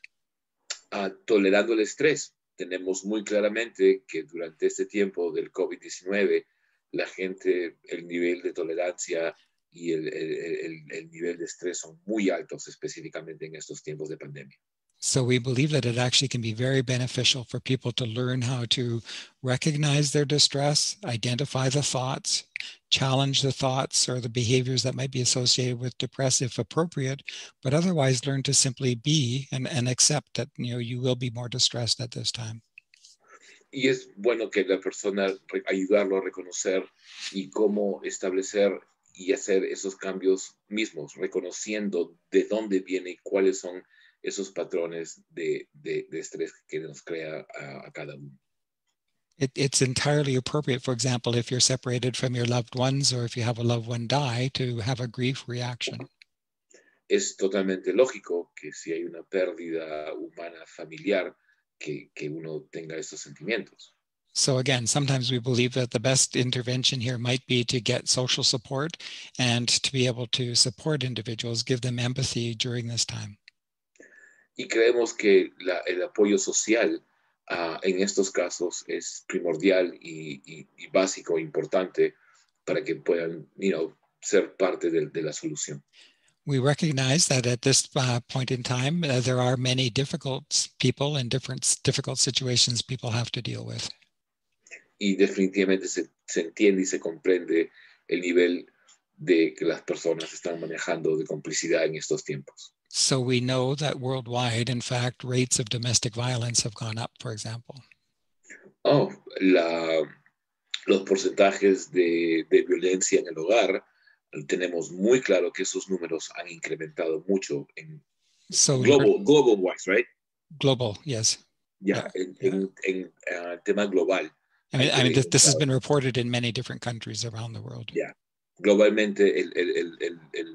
Tolerando el estrés. Tenemos muy claramente que durante este tiempo del COVID-19, la gente, el nivel de tolerancia y el nivel de estrés son muy altos, específicamente en estos tiempos de pandemia. So we believe that it actually can be very beneficial for people to learn how to recognize their distress, identify the thoughts, challenge the thoughts or the behaviors that might be associated with depress if appropriate, but otherwise learn to simply be and accept that you will be more distressed at this time. Y es bueno que la persona ayudarlo a reconocer y cómo establecer y hacer esos cambios mismos, reconociendo de dónde viene y cuáles son esos patrones de estrés que nos crea a cada uno. It's entirely appropriate, for example, if you're separated from your loved ones or if you have a loved one die, to have a grief reaction. Es totalmente lógico que si hay una pérdida humana familiar, que uno tenga esos sentimientos. So again, sometimes we believe that the best intervention here might be to get social support and to be able to support individuals, give them empathy during this time. Y creemos que el apoyo social en estos casos es primordial y básico, importante para que puedan, ser parte de la solución. We recognize that at this point in time, there are many difficult people and difficult situations people have to deal with. Y definitivamente se entiende y se comprende el nivel de que las personas están manejando de complicidad en estos tiempos. So we know that worldwide, in fact, rates of domestic violence have gone up, for example. Los porcentajes de violencia en el hogar, tenemos muy claro que esos números han incrementado mucho en global wise, right? Global, yes. Yeah, en tema global. I mean this has been reported in many different countries around the world. Yeah. Globalmente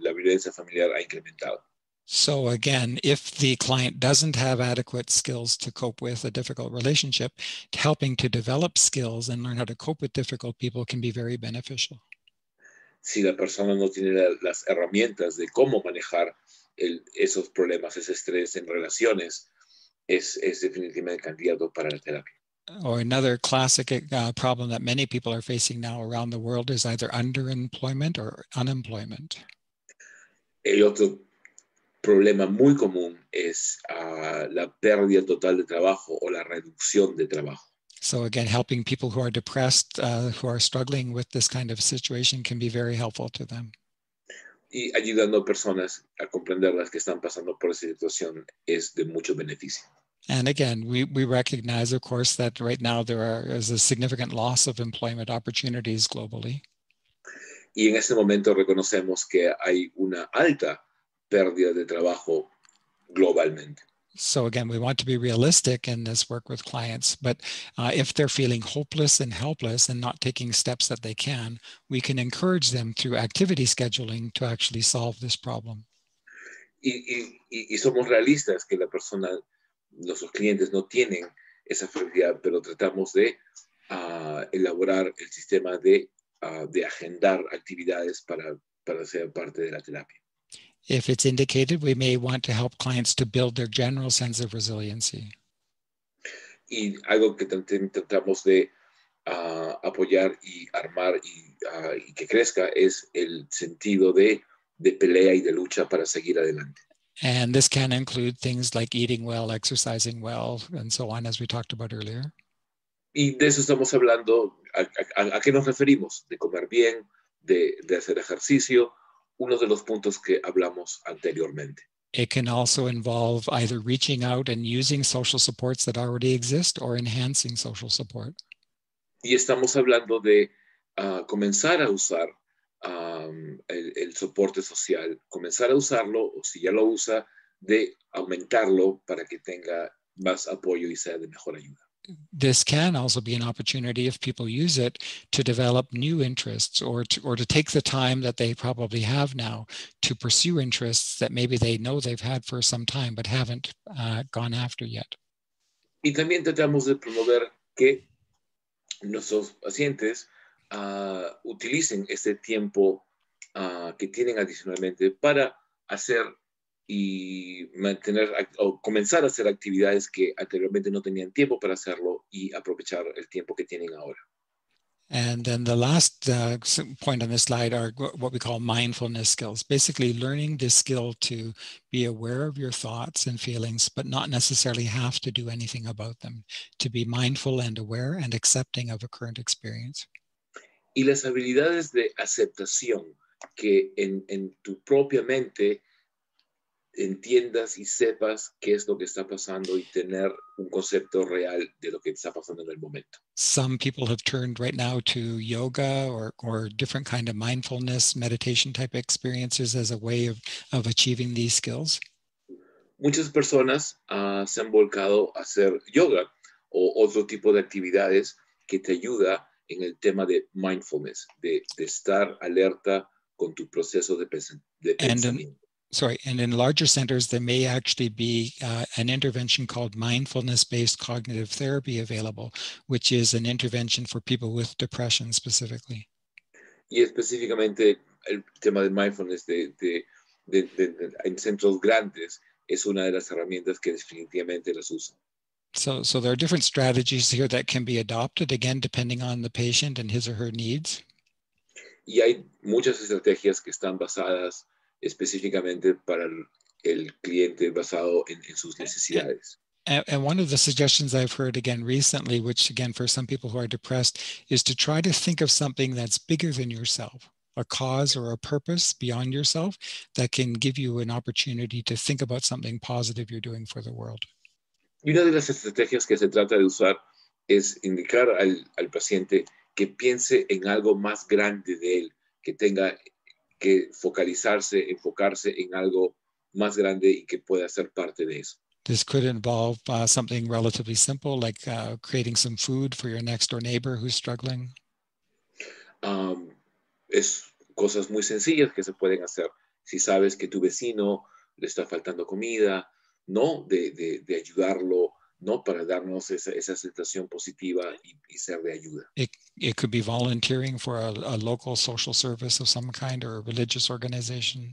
la violencia familiar ha incrementado. So again, if the client doesn't have adequate skills to cope with a difficult relationship, helping to develop skills and learn how to cope with difficult people can be very beneficial. Si la persona no tiene las herramientas de cómo manejar esos problemas, ese estrés en relaciones, es definitivamente candidato para la terapia. Or another classic problem that many people are facing now around the world is either underemployment or unemployment. El otro problema muy común es la pérdida total de trabajo o la reducción de trabajo. So again, helping people who are depressed, who are struggling with this kind of situation can be very helpful to them. Y ayudando a personas a comprender las que están pasando por esa situación es de mucho beneficio. And again, we recognize, of course, that right now is a significant loss of employment opportunities globally. Y en este momento reconocemos que hay una alta pérdida de trabajo globalmente. So again, we want to be realistic in this work with clients, but if they're feeling hopeless and helpless and not taking steps that they can, we can encourage them through activity scheduling to actually solve this problem. Y somos realistas que la persona, nuestros clientes no tienen esa facilidad, pero tratamos de elaborar el sistema de agendar actividades para ser parte de la terapia. If it's indicated, we may want to help clients to build their general sense of resiliency. Y algo que tratamos de apoyar y armar y que crezca es el sentido de pelea y de lucha para seguir adelante. And this can include things like eating well, exercising well, and so on, as we talked about earlier. Y de eso estamos hablando. ¿A qué nos referimos? De comer bien, de hacer ejercicio, uno de los puntos que hablamos anteriormente. It can also involve either reaching out and using social supports that already exist or enhancing social support. Y estamos hablando de comenzar a usar el soporte social, comenzar a usarlo, o si ya lo usa, de aumentarlo para que tenga más apoyo y sea de mejor ayuda. This can also be an opportunity, if people use it, to develop new interests or to take the time that they probably have now to pursue interests that maybe they know they've had for some time but haven't gone after yet. Y también tratamos de promover que nuestros pacientes utilicen este tiempo que tienen adicionalmente para hacer y mantener o comenzar a hacer actividades que anteriormente no tenían tiempo para hacerlo y aprovechar el tiempo que tienen ahora. And then the last point on this slide are what we call mindfulness skills, basically learning this skill to be aware of your thoughts and feelings, but not necessarily have to do anything about them, to be mindful and aware and accepting of a current experience. Y las habilidades de aceptación, que en tu propia mente entiendas y sepas qué es lo que está pasando y tener un concepto real de lo que está pasando en el momento. Some people have turned right now to yoga or different kind of mindfulness meditation type experiences as a way of achieving these skills. Muchas personas se han volcado a hacer yoga o otro tipo de actividades que te ayuda en el tema de mindfulness, de estar alerta con tu proceso de pensamiento. And in larger centers, there may actually be an intervention called mindfulness-based cognitive therapy available, which is an intervention for people with depression specifically. Y específicamente el tema de mindfulness en centros grandes es una de las herramientas que definitivamente las usan. So there are different strategies here that can be adopted, again, depending on the patient and his or her needs. Y hay muchas estrategias que están basadas específicamente para el cliente, basado en sus necesidades. And one of the suggestions I've heard again recently, which again, for some people who are depressed, is to try to think of something that's bigger than yourself, a cause or a purpose beyond yourself that can give you an opportunity to think about something positive you're doing for the world. Y una de las estrategias que se trata de usar es indicar al paciente que piense en algo más grande de él, que tenga que enfocarse en algo más grande y que pueda ser parte de eso. This could involve something relatively simple, like creating some food for your next door neighbor who's struggling. Es cosas muy sencillas que se pueden hacer. Si sabes que tu vecino le está faltando comida, ¿no? De ayudarlo, ¿no? Para darnos esa sensación positiva y ser de ayuda. It could be volunteering for a local social service of some kind or a religious organization.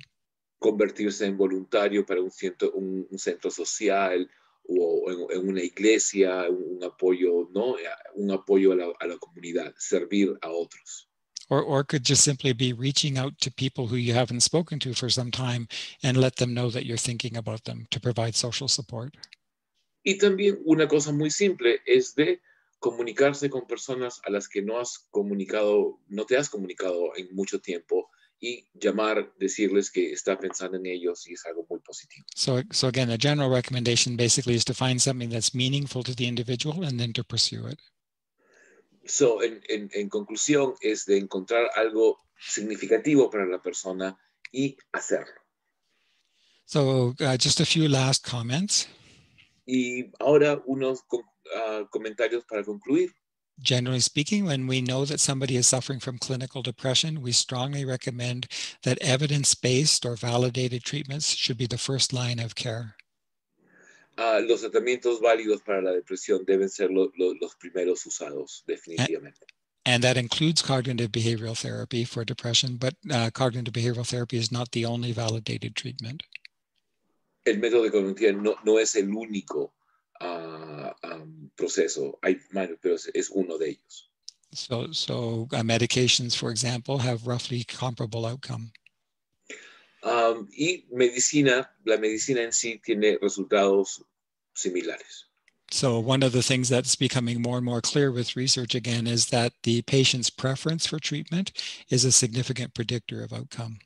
Convertirse en voluntario para un centro social o en una iglesia, un apoyo, ¿no? Un apoyo a la comunidad, servir a otros. Or it could just simply be reaching out to people who you haven't spoken to for some time and let them know that you're thinking about them to provide social support. Y también una cosa muy simple es de comunicarse con personas a las que no te has comunicado en mucho tiempo y llamar, decirles que está pensando en ellos y es algo muy positivo. So again, a general recommendation basically is to find something that's meaningful to the individual and then to pursue it. So, en conclusión, es de encontrar algo significativo para la persona y hacerlo. So just a few last comments. Y ahora unos comentarios para concluir. Generally speaking, when we know that somebody is suffering from clinical depression, we strongly recommend that evidence-based or validated treatments should be the first line of care. Los tratamientos válidos para la depresión deben ser los primeros usados, definitivamente. And that includes cognitive behavioral therapy for depression, but cognitive behavioral therapy is not the only validated treatment. El método de cognitiva no es el único proceso, pero es uno de ellos. So medications, for example, have roughly comparable outcome. Y la medicina en sí tiene resultados similares. So one of the things that's becoming more and more clear with research again is that the patient's preference for treatment is a significant predictor of outcome.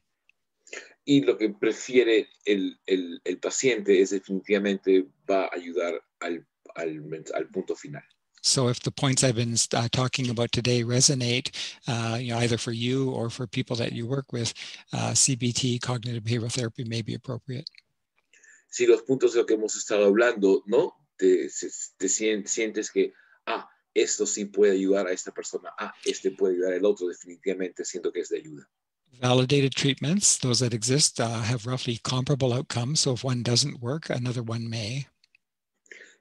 Y lo que prefiere el paciente es definitivamente va a ayudar al punto final. So if the points I've been talking about today resonate, either for you or for people that you work with, CBT, cognitive behavioral therapy, may be appropriate. Si los puntos de lo que hemos estado hablando, ¿no? Te sientes que, esto sí puede ayudar a esta persona, este puede ayudar al otro, definitivamente siento que es de ayuda. Validated treatments, those that exist, have roughly comparable outcomes. So if one doesn't work, another one may.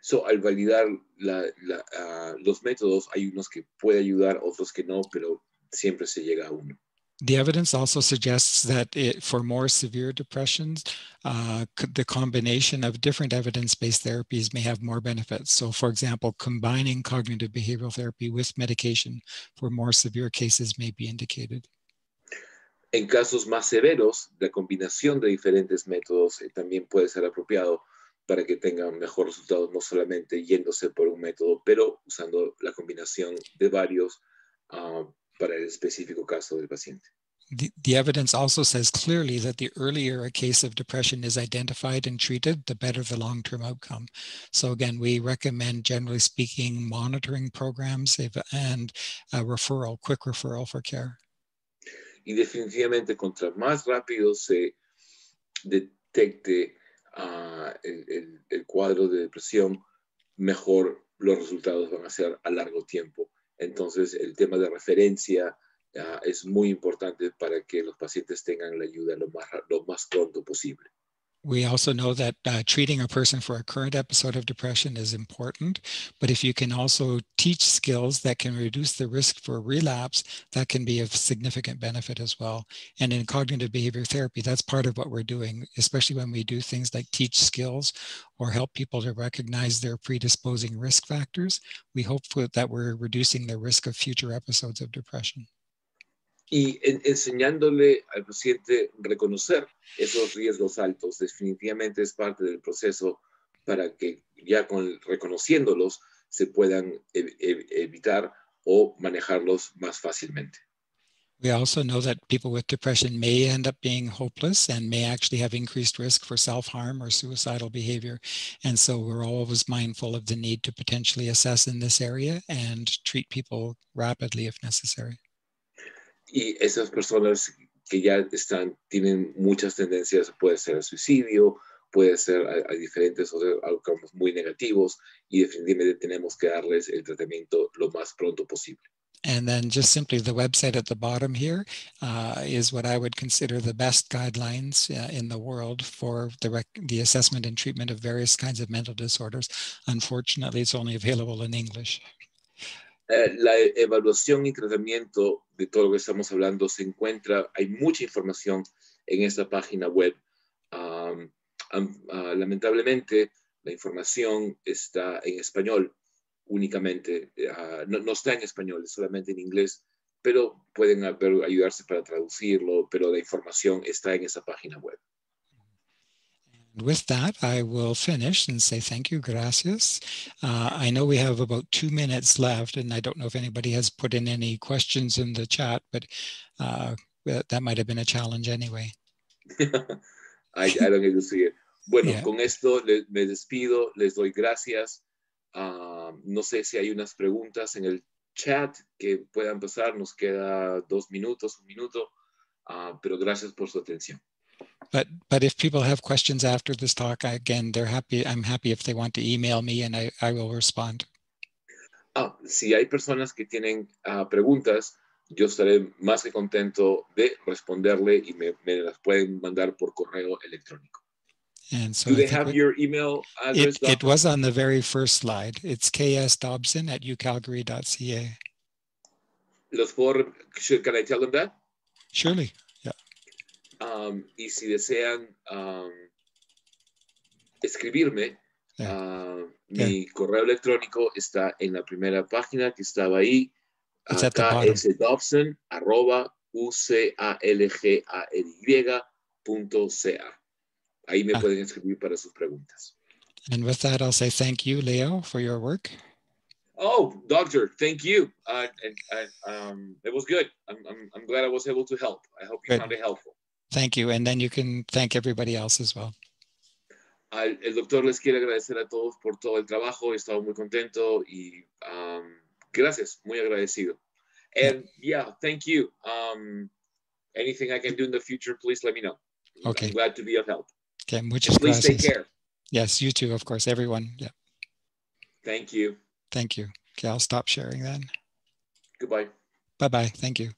So, al validar los métodos, hay unos que puede ayudar, otros que no, pero siempre se llega a uno. The evidence also suggests that for more severe depressions, the combination of different evidence-based therapies may have more benefits. So for example, combining cognitive behavioral therapy with medication for more severe cases may be indicated. En casos más severos, la combinación de diferentes métodos también puede ser apropiado para que tengan mejor resultados, no solamente yéndose por un método, pero usando la combinación de varios para el específico caso del paciente. The evidence also says clearly that the earlier a case of depression is identified and treated, the better the long-term outcome. So again, we recommend, generally speaking, monitoring programs and a quick referral for care. Y definitivamente, contra más rápido se detecte el cuadro de depresión, mejor los resultados van a ser a largo tiempo. Entonces, el tema de referencia es muy importante para que los pacientes tengan la ayuda lo más pronto posible. We also know that treating a person for a current episode of depression is important, but if you can also teach skills that can reduce the risk for relapse, that can be of significant benefit as well. And in cognitive behavior therapy, that's part of what we're doing, especially when we do things like teach skills or help people to recognize their predisposing risk factors. We hope that we're reducing the risk of future episodes of depression. Y enseñándole al paciente reconocer esos riesgos altos definitivamente es parte del proceso para que ya reconociéndolos se puedan evitar o manejarlos más fácilmente. We also know that people with depression may end up being hopeless and may actually have increased risk for self-harm or suicidal behavior. And so we're always mindful of the need to potentially assess in this area and treat people rapidly if necessary. Y esas personas que ya tienen muchas tendencias, puede ser al suicidio, puede ser a diferentes outcomes muy negativos, y definitivamente tenemos que darles el tratamiento lo más pronto posible. And then just simply the website at the bottom here is what I would consider the best guidelines in the world for the assessment and treatment of various kinds of mental disorders. Unfortunately, it's only available in English. La evaluación y tratamiento de todo lo que estamos hablando se encuentra, hay mucha información en esta página web. Lamentablemente, la información está en español únicamente, no está en español, es solamente en inglés, pero pueden ayudarse para traducirlo, pero la información está en esa página web. With that, I will finish and say thank you, gracias. I know we have about 2 minutes left, and I don't know if anybody has put in any questions in the chat, but that might have been a challenge anyway. I don't need to see it. Bueno, yeah. Con esto me despido, les doy gracias. No sé si hay unas preguntas en el chat que puedan pasar, nos queda 2 minutos, 1 minuto, pero gracias por su atención. But if people have questions after this talk, again, I'm happy if they want to email me and I will respond. Si hay personas que tienen preguntas, yo estaré más que contento de responderle y me las pueden mandar por correo electrónico. And so do they have your email address? It was on the very first slide. It's ksdobson@ucalgary.ca. Can I tell them that? Surely, yeah. Y si desean escribirme, mi correo electrónico está en la primera página que estaba ahí. ksdobson@ucalgary.ca. Ahí me pueden escribir para sus preguntas. And with that, I'll say thank you, Leo, for your work. Oh, doctor, thank you. It was good. I'm glad I was able to help. I hope you found it helpful. Thank you. And then you can thank everybody else as well. El doctor les quiere agradecer a todos por todo el trabajo. He estado muy contento y gracias, muy agradecido. And yeah, thank you. Anything I can do in the future, please let me know. Okay. I'm glad to be of help. Okay, muchas gracias. Please take care. Yes, you too, of course, everyone. Yeah. Thank you. Thank you. Okay, I'll stop sharing then. Goodbye. Bye-bye. Thank you.